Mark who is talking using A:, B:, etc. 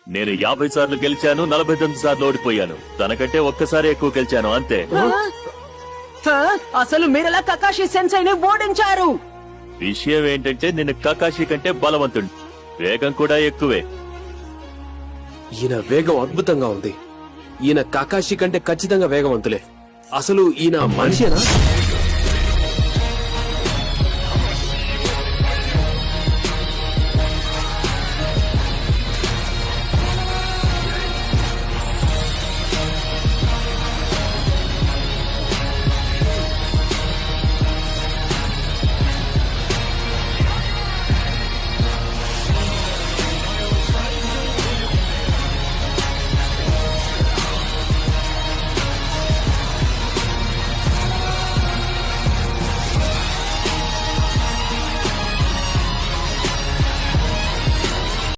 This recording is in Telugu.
A: నేను 50 సార్లు గెలిచాను, 49 సార్లు ఓడిపోయాను. తనకంటే ఒక్కసారి ఎక్కువ గెలిచాను అంతే.
B: అసలు మీరెలా కకాషి సెన్సైని ఓడించారు?
A: విషయం ఏంటంటే నేను కకాషి కంటే బలవంతుడు, వేగం కూడా ఎక్కువే.
C: ఈయన వేగం అద్భుతంగా ఉంది. ఈయన కకాషి కంటే ఖచ్చితంగా వేగవంతులే. అసలు ఈయన మనిషేనా?